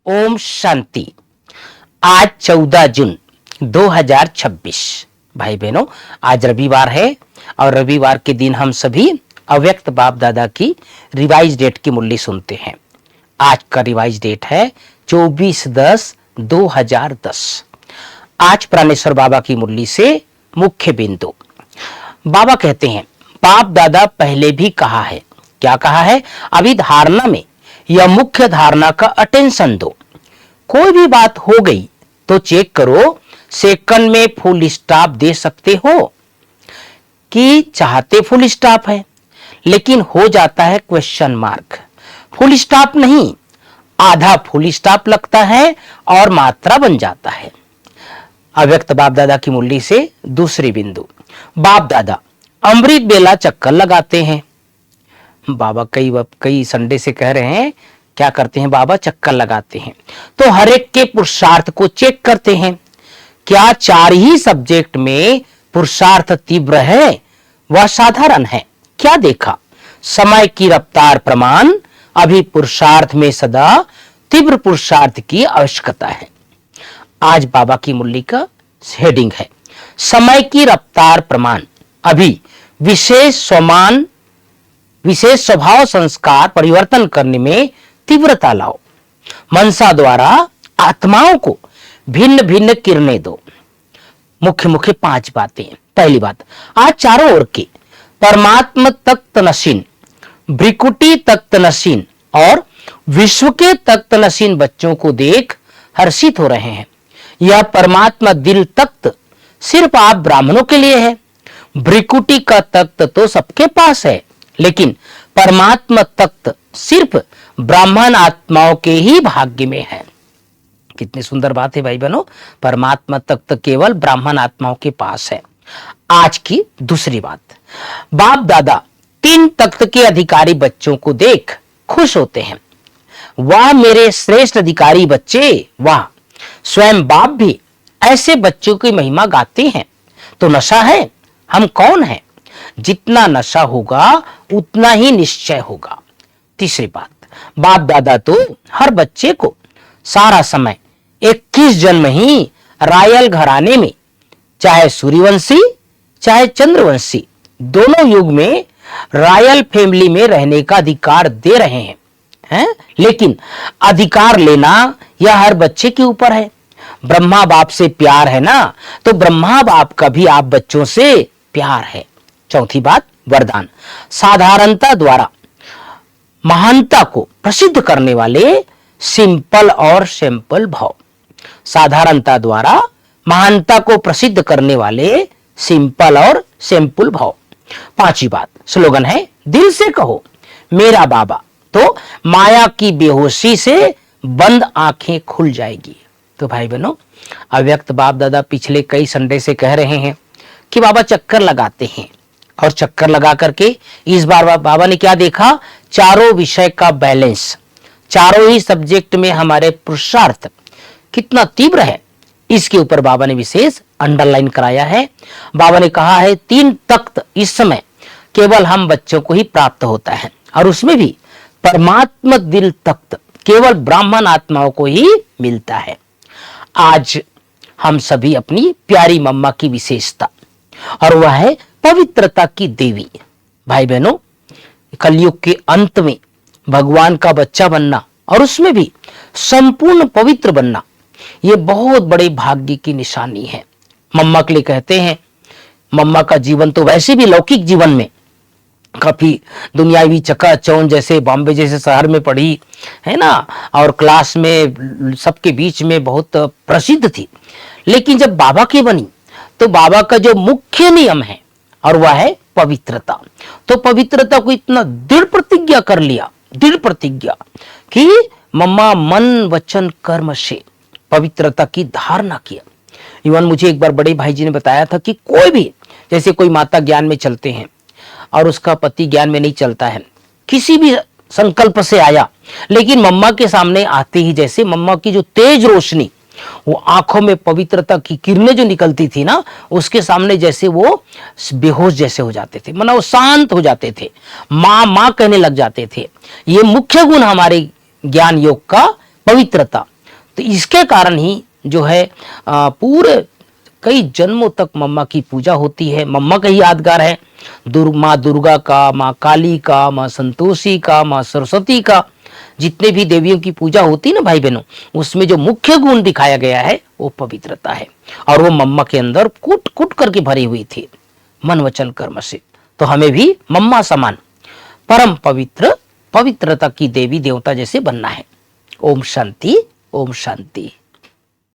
ओम शांति। आज 14 जून 2026। भाई बहनों, आज रविवार है और रविवार के दिन हम सभी अव्यक्त बाप दादा की रिवाइज डेट की मुरली सुनते हैं। आज का रिवाइज डेट है 24/10/2010। आज प्राणेश्वर बाबा की मुरली से मुख्य बिंदु। बाबा कहते हैं, बाप दादा पहले भी कहा है। क्या कहा है? अभी धारणा में या मुख्य धारणा का अटेंशन दो। कोई भी बात हो गई तो चेक करो, सेकंड में फुल स्टॉप दे सकते हो कि चाहते फुल स्टॉप है लेकिन हो जाता है क्वेश्चन मार्क। फुल स्टॉप नहीं, आधा फुल स्टॉप लगता है और मात्रा बन जाता है। अव्यक्त बाप दादा की मुरली से दूसरी बिंदु। बाप दादा अमृत बेला चक्कर लगाते हैं। बाबा कई संडे से कह रहे हैं, क्या करते हैं बाबा? चक्कर लगाते हैं। तो हर एक के पुरुषार्थ को चेक करते हैं। क्या चार ही सब्जेक्ट में पुरुषार्थ तीव्र है, वह साधारण है? क्या देखा? समय की रफ्तार प्रमाण। अभी पुरुषार्थ में सदा तीव्र पुरुषार्थ की आवश्यकता है। आज बाबा की मुरली का हेडिंग है समय की रफ्तार प्रमाण। अभी विशेष स्वभाव संस्कार परिवर्तन करने में तीव्रता लाओ। मनसा द्वारा आत्माओं को भिन्न भिन्न किरणें दो। मुख्य 5 बातें। पहली बात, आज चारों ओर के परमात्म तख्त नशीन, भ्रिकुटी तख्त नशीन और विश्व के तख्त नशीन बच्चों को देख हर्षित हो रहे हैं। यह परमात्मा दिल तख्त सिर्फ आप ब्राह्मणों के लिए है। भ्रिकुटी का तख्त तो सबके पास है, लेकिन परमात्मा तख्त सिर्फ ब्राह्मण आत्माओं के ही भाग्य में है। कितनी सुंदर बात है भाई बहनों। परमात्मा तख्त केवल ब्राह्मण आत्माओं के पास है। आज की दूसरी बात, बाप दादा 3 तख्त के अधिकारी बच्चों को देख खुश होते हैं। वाह मेरे श्रेष्ठ अधिकारी बच्चे, वाह। स्वयं बाप भी ऐसे बच्चों की महिमा गाते हैं। तो नशा है, हम कौन हैं? जितना नशा होगा उतना ही निश्चय होगा। तीसरी बात, बाप दादा तो हर बच्चे को सारा समय 21 जन्म ही रायल घराने में, चाहे सूर्यवंशी चाहे चंद्रवंशी, दोनों युग में रायल फैमिली में रहने का अधिकार दे रहे हैं। लेकिन अधिकार लेना यह हर बच्चे के ऊपर है। ब्रह्मा बाप से प्यार है ना, तो ब्रह्मा बाप का भी आप बच्चों से प्यार है। चौथी बात, वरदान। साधारणता द्वारा महानता को प्रसिद्ध करने वाले सिंपल और सैंपल भाव। साधारणता द्वारा महानता को प्रसिद्ध करने वाले सिंपल और सैंपल भाव। 5वीं बात, स्लोगन है, दिल से कहो मेरा बाबा, तो माया की बेहोशी से बंद आंखें खुल जाएगी। तो भाई बहनों, अव्यक्त बाप दादा पिछले कई संडे से कह रहे हैं कि बाबा चक्कर लगाते हैं, और चक्कर लगा करके इस बार बाबा ने क्या देखा? चारों विषय का बैलेंस, चारों ही सब्जेक्ट में हमारे पुरुषार्थ कितना तीव्र है, इसके ऊपर बाबा ने विशेष अंडरलाइन कराया है। बाबा ने कहा है 3 तख्त इस समय केवल हम बच्चों को ही प्राप्त होता है, और उसमें भी परमात्मा दिल तख्त केवल ब्राह्मण आत्माओं को ही मिलता है। आज हम सभी अपनी प्यारी मम्मा की विशेषता, और वह है पवित्रता की देवी। भाई बहनों, कलयुग के अंत में भगवान का बच्चा बनना और उसमें भी संपूर्ण पवित्र बनना, यह बहुत बड़े भाग्य की निशानी है। मम्मा के लिए कहते हैं, मम्मा का जीवन तो वैसे भी लौकिक जीवन में काफी दुनियावी चकाचौंध जैसे बॉम्बे जैसे शहर में पढ़ी है ना, और क्लास में सबके बीच में बहुत प्रसिद्ध थी। लेकिन जब बाबा की बनी तो बाबा का जो मुख्य नियम है और वह है पवित्रता। तो पवित्रता को इतना दृढ़ प्रतिज्ञा कर लिया, दृढ़ प्रतिज्ञा कि मम्मा मन वचन कर्म से पवित्रता की धारणा किया। इवन मुझे एक बार बड़े भाई जी ने बताया था कि कोई भी, जैसे कोई माता ज्ञान में चलते हैं और उसका पति ज्ञान में नहीं चलता है, किसी भी संकल्प से आया, लेकिन मम्मा के सामने आते ही जैसे मम्मा की जो तेज रोशनी, वो आंखों में पवित्रता की किरणें जो निकलती थी ना, उसके सामने जैसे वो बेहोश जैसे हो जाते थे, मतलब वो शांत हो जाते थे, माँ माँ कहने लग जाते थे। ये मुख्य गुण हमारे ज्ञान योग का पवित्रता, तो इसके कारण ही जो है पूरे कई जन्मों तक मम्मा की पूजा होती है। मम्मा का ही यादगार है। माँ दुर्गा का, माँ काली का, माँ संतोषी का, माँ सरस्वती का, जितने भी देवियों की पूजा होती है ना भाई बहनों, उसमें जो मुख्य गुण दिखाया गया है वो पवित्रता है। और वो मम्मा के अंदर कूट कूट करके भरी हुई थी, मन वचन कर्म से। तो हमें भी मम्मा समान परम पवित्रता की देवी देवता जैसे बनना है। ओम शांति, ओम शांति।